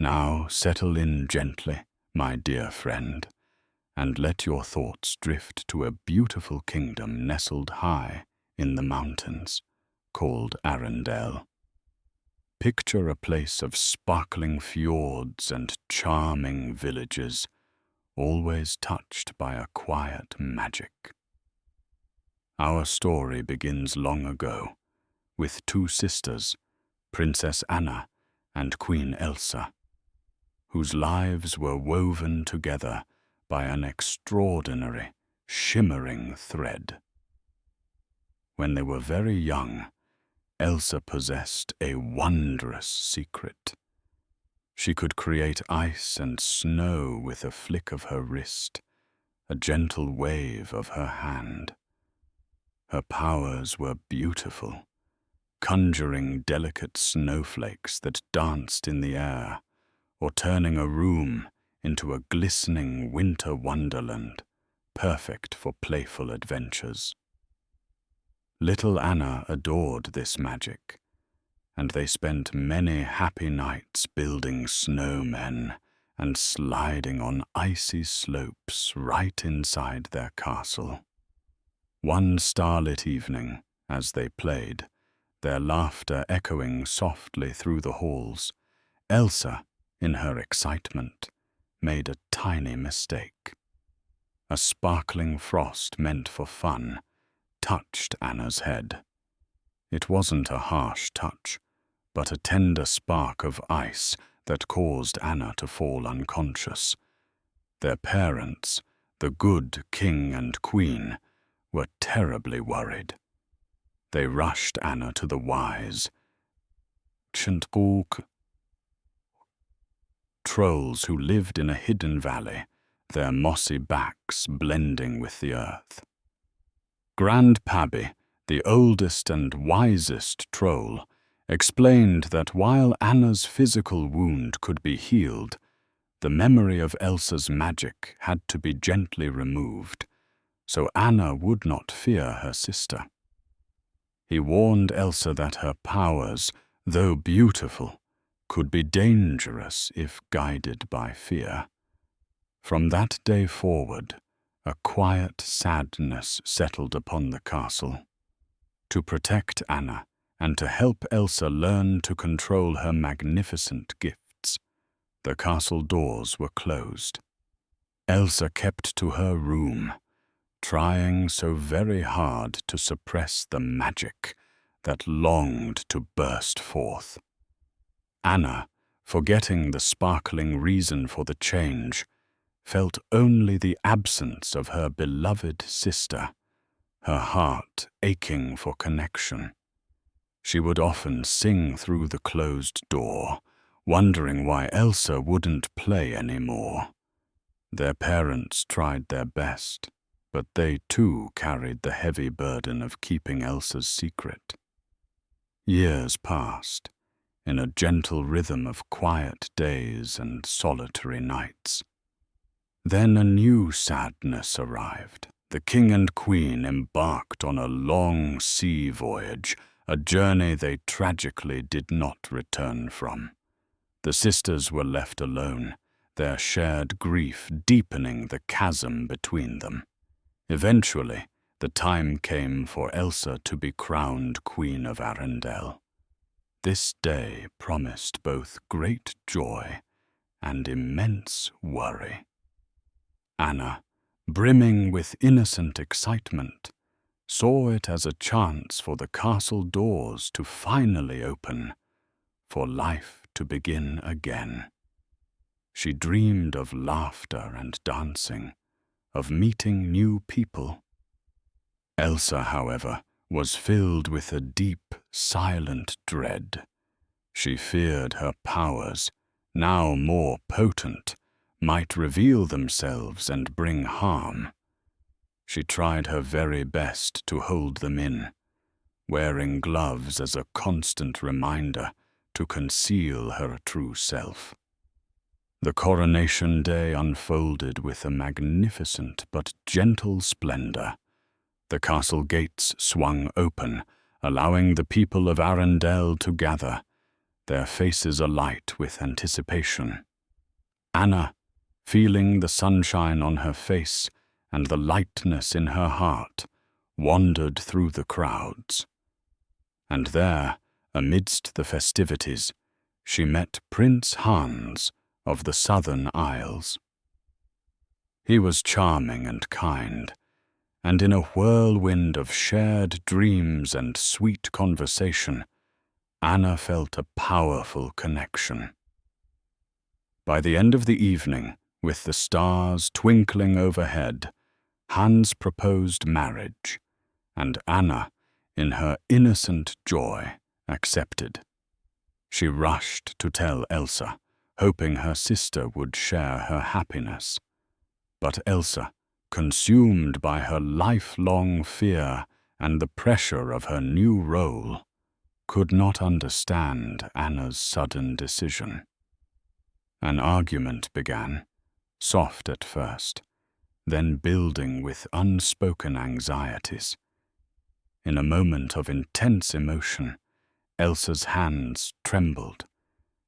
Now settle in gently, my dear friend, and let your thoughts drift to a beautiful kingdom nestled high in the mountains, called Arendelle. Picture a place of sparkling fjords and charming villages, always touched by a quiet magic. Our story begins long ago, with two sisters, Princess Anna and Queen Elsa, whose lives were woven together by an extraordinary, shimmering thread. When they were very young, Elsa possessed a wondrous secret. She could create ice and snow with a flick of her wrist, a gentle wave of her hand. Her powers were beautiful, conjuring delicate snowflakes that danced in the air, or turning a room into a glistening winter wonderland, perfect for playful adventures. Little Anna adored this magic, and they spent many happy nights building snowmen and sliding on icy slopes right inside their castle. One starlit evening, as they played, their laughter echoing softly through the halls, Elsa, in her excitement, made a tiny mistake. A sparkling frost meant for fun touched Anna's head. It wasn't a harsh touch, but a tender spark of ice that caused Anna to fall unconscious. Their parents, the good king and queen, were terribly worried. They rushed Anna to the wise trolls who lived in a hidden valley, their mossy backs blending with the earth. Grandpappy, the oldest and wisest troll, explained that while Anna's physical wound could be healed, the memory of Elsa's magic had to be gently removed, so Anna would not fear her sister. He warned Elsa that her powers, though beautiful, could be dangerous if guided by fear. From that day forward, a quiet sadness settled upon the castle. To protect Anna and to help Elsa learn to control her magnificent gifts, the castle doors were closed. Elsa kept to her room, trying so very hard to suppress the magic that longed to burst forth. Anna, forgetting the sparkling reason for the change, felt only the absence of her beloved sister, her heart aching for connection. She would often sing through the closed door, wondering why Elsa wouldn't play anymore. Their parents tried their best, but they too carried the heavy burden of keeping Elsa's secret. Years passed, in a gentle rhythm of quiet days and solitary nights. Then a new sadness arrived. The king and queen embarked on a long sea voyage, a journey they tragically did not return from. The sisters were left alone, their shared grief deepening the chasm between them. Eventually, the time came for Elsa to be crowned Queen of Arendelle. This day promised both great joy and immense worry. Anna, brimming with innocent excitement, saw it as a chance for the castle doors to finally open, for life to begin again. She dreamed of laughter and dancing, of meeting new people. Elsa, however, was filled with a deep, silent dread. She feared her powers, now more potent, might reveal themselves and bring harm. She tried her very best to hold them in, wearing gloves as a constant reminder to conceal her true self. The coronation day unfolded with a magnificent but gentle splendor. The castle gates swung open, allowing the people of Arendelle to gather. their faces alight with anticipation. Anna, feeling the sunshine on her face and the lightness in her heart, wandered through the crowds. And there, amidst the festivities, she met Prince Hans of the Southern Isles. He was charming and kind, and in a whirlwind of shared dreams and sweet conversation, Anna felt a powerful connection. By the end of the evening, with the stars twinkling overhead, Hans proposed marriage, and Anna, in her innocent joy, accepted. She rushed to tell Elsa, hoping her sister would share her happiness. But Elsa, consumed by her lifelong fear and the pressure of her new role, could not understand Anna's sudden decision. An argument began, soft at first, then building with unspoken anxieties. In a moment of intense emotion, Elsa's hands trembled,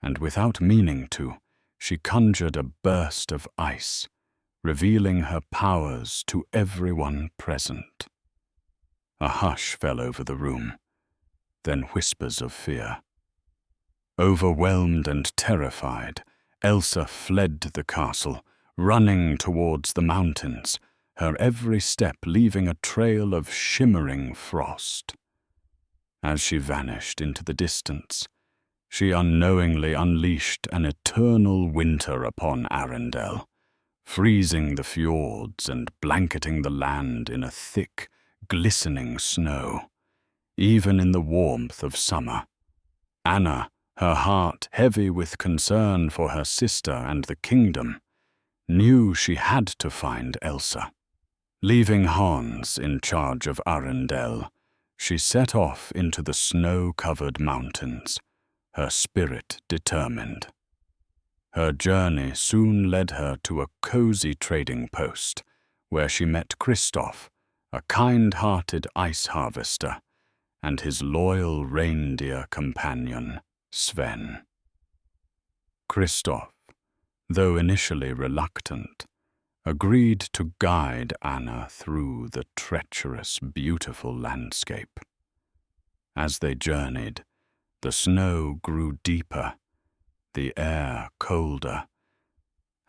and without meaning to, she conjured a burst of ice, revealing her powers to everyone present. A hush fell over the room, then whispers of fear. Overwhelmed and terrified, Elsa fled the castle, running towards the mountains, her every step leaving a trail of shimmering frost. As she vanished into the distance, she unknowingly unleashed an eternal winter upon Arendelle, freezing the fjords and blanketing the land in a thick, glistening snow. Even in the warmth of summer, Anna, her heart heavy with concern for her sister and the kingdom, knew she had to find Elsa. Leaving Hans in charge of Arendelle, she set off into the snow-covered mountains, her spirit determined. Her journey soon led her to a cozy trading post, where she met Kristoff, a kind-hearted ice harvester, and his loyal reindeer companion, Sven. Kristoff, though initially reluctant, agreed to guide Anna through the treacherous, beautiful landscape. As they journeyed, the snow grew deeper, the air colder,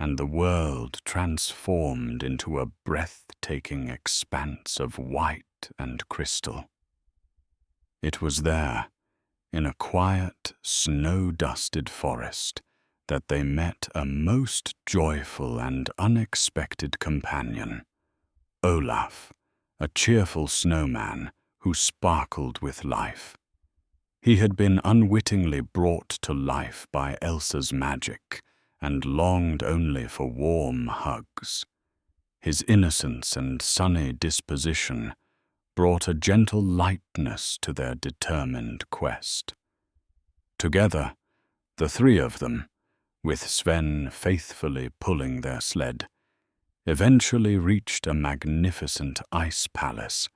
and the world transformed into a breathtaking expanse of white and crystal. It was there, in a quiet, snow-dusted forest, that they met a most joyful and unexpected companion, Olaf, a cheerful snowman who sparkled with life. He had been unwittingly brought to life by Elsa's magic and longed only for warm hugs. His innocence and sunny disposition brought a gentle lightness to their determined quest. Together, the three of them, with Sven faithfully pulling their sled, eventually reached a magnificent ice palace,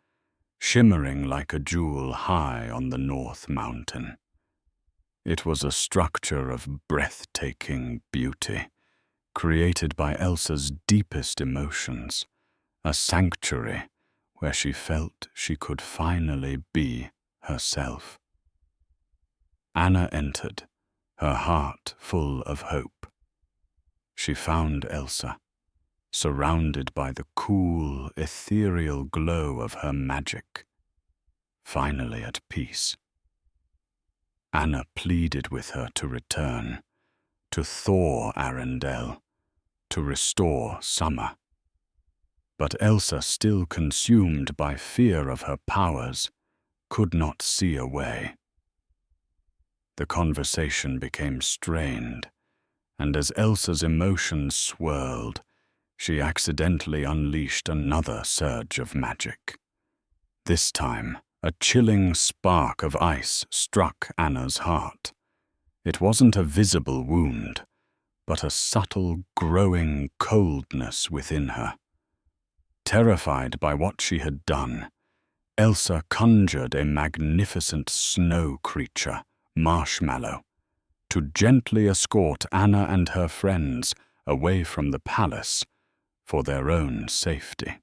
shimmering like a jewel high on the North Mountain. It was a structure of breathtaking beauty, created by Elsa's deepest emotions, a sanctuary where she felt she could finally be herself. Anna entered, her heart full of hope. She found Elsa, surrounded by the cool, ethereal glow of her magic, finally at peace. Anna pleaded with her to return, to thaw Arendelle, to restore summer. But Elsa, still consumed by fear of her powers, could not see a way. The conversation became strained, and as Elsa's emotions swirled, she accidentally unleashed another surge of magic. This time, a chilling spark of ice struck Anna's heart. It wasn't a visible wound, but a subtle, growing coldness within her. Terrified by what she had done, Elsa conjured a magnificent snow creature, Marshmallow, to gently escort Anna and her friends away from the palace for their own safety.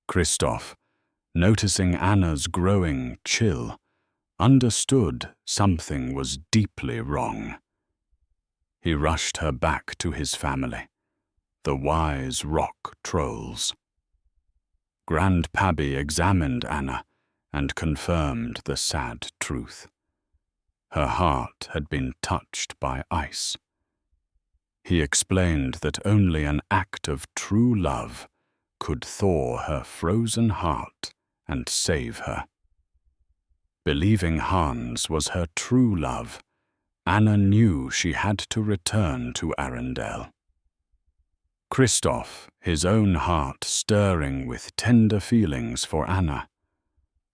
Christoph, noticing Anna's growing chill, understood something was deeply wrong. He rushed her back to his family, the wise rock trolls. Grandpappy examined Anna and confirmed the sad truth. Her heart had been touched by ice. He explained that only an act of true love could thaw her frozen heart and save her. Believing Hans was her true love, Anna knew she had to return to Arendelle. Christoph, his own heart stirring with tender feelings for Anna,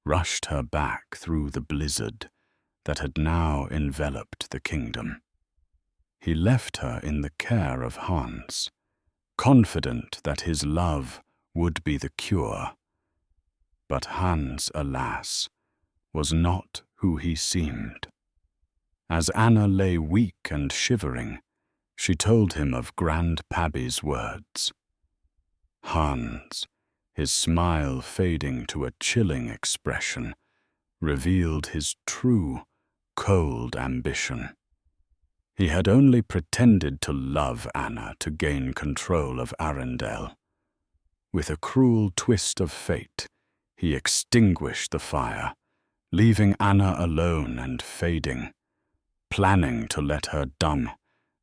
rushed her back through the blizzard that had now enveloped the kingdom. He left her in the care of Hans, confident that his love would be the cure. But Hans, alas, was not who he seemed. As Anna lay weak and shivering, she told him of Grandpappy's words. Hans, his smile fading to a chilling expression, revealed his true, cold ambition. He had only pretended to love Anna to gain control of Arendelle. With a cruel twist of fate, he extinguished the fire, leaving Anna alone and fading, planning to let her die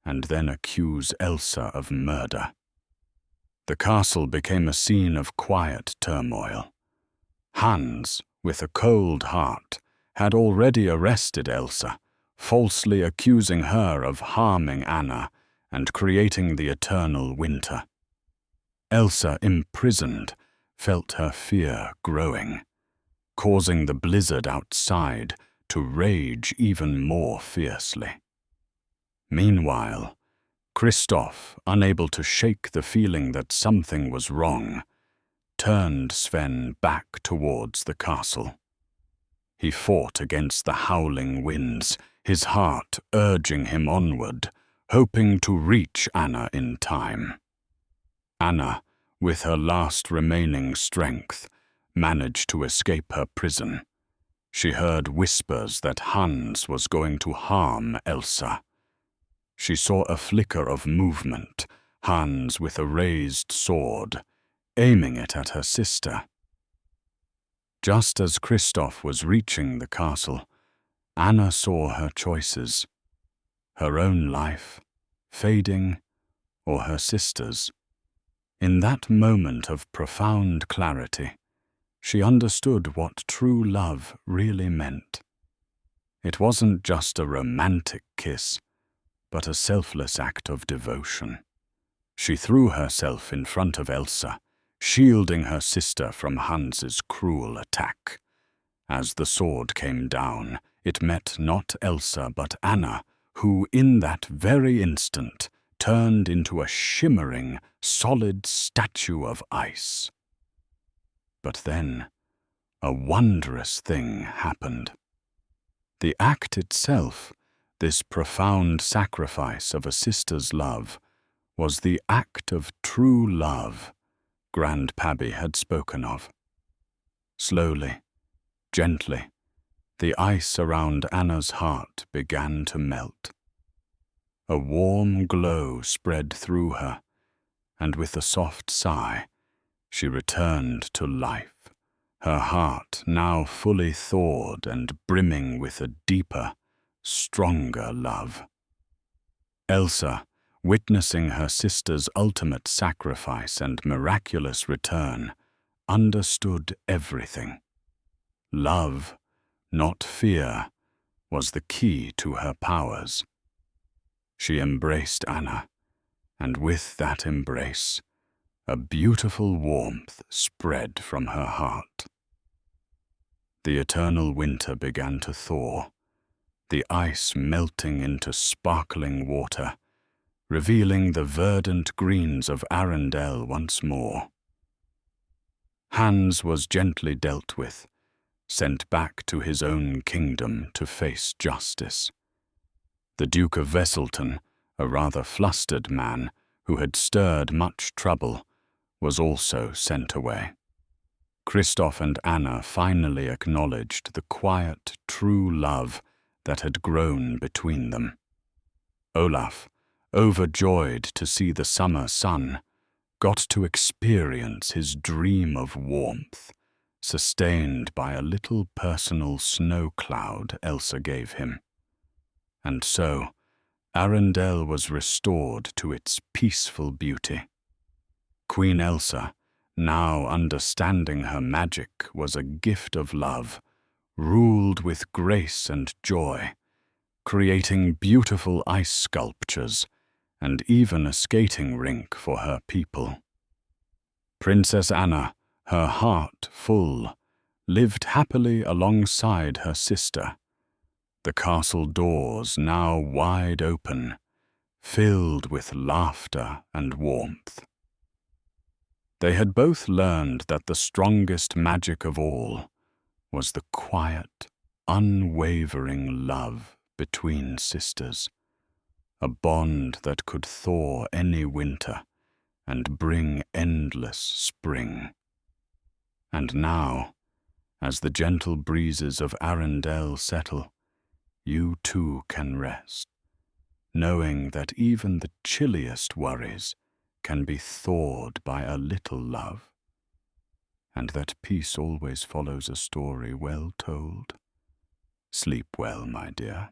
and then accuse Elsa of murder. The castle became a scene of quiet turmoil. Hans, with a cold heart, had already arrested Elsa, falsely accusing her of harming Anna and creating the eternal winter. Elsa, imprisoned, felt her fear growing, causing the blizzard outside to rage even more fiercely. Meanwhile, Christoph, unable to shake the feeling that something was wrong, turned Sven back towards the castle. He fought against the howling winds, his heart urging him onward, hoping to reach Anna in time. Anna, with her last remaining strength, managed to escape her prison. She heard whispers that Hans was going to harm Elsa. She saw a flicker of movement, Hans with a raised sword, aiming it at her sister. Just as Christoph was reaching the castle, Anna saw her choices: her own life, fading, or her sister's. In that moment of profound clarity, she understood what true love really meant. It wasn't just a romantic kiss, but a selfless act of devotion. She threw herself in front of Elsa, shielding her sister from Hans's cruel attack. As the sword came down, it met not Elsa but Anna, who in that very instant turned into a shimmering, solid statue of ice. But then, a wondrous thing happened. The act itself, this profound sacrifice of a sister's love, was the act of true love Grandpappy had spoken of. Slowly, gently, the ice around Anna's heart began to melt. A warm glow spread through her, and with a soft sigh, she returned to life, her heart now fully thawed and brimming with a deeper, stronger love. Elsa, witnessing her sister's ultimate sacrifice and miraculous return, understood everything. Love, not fear, was the key to her powers. She embraced Anna, and with that embrace, a beautiful warmth spread from her heart. The eternal winter began to thaw, the ice melting into sparkling water, revealing the verdant greens of Arendelle once more. Hans was gently dealt with, sent back to his own kingdom to face justice. The Duke of Vesselton, a rather flustered man who had stirred much trouble, was also sent away. Christoph and Anna finally acknowledged the quiet, true love that had grown between them. Olaf, overjoyed to see the summer sun, got to experience his dream of warmth, sustained by a little personal snow cloud Elsa gave him. And so, Arendelle was restored to its peaceful beauty. Queen Elsa, now understanding her magic was a gift of love, ruled with grace and joy, creating beautiful ice sculptures and even a skating rink for her people. Princess Anna, her heart full, lived happily alongside her sister, the castle doors now wide open, filled with laughter and warmth. They had both learned that the strongest magic of all was the quiet, unwavering love between sisters, a bond that could thaw any winter and bring endless spring. And now, as the gentle breezes of Arendelle settle, you too can rest, knowing that even the chilliest worries can be thawed by a little love, and that peace always follows a story well told. Sleep well, my dear.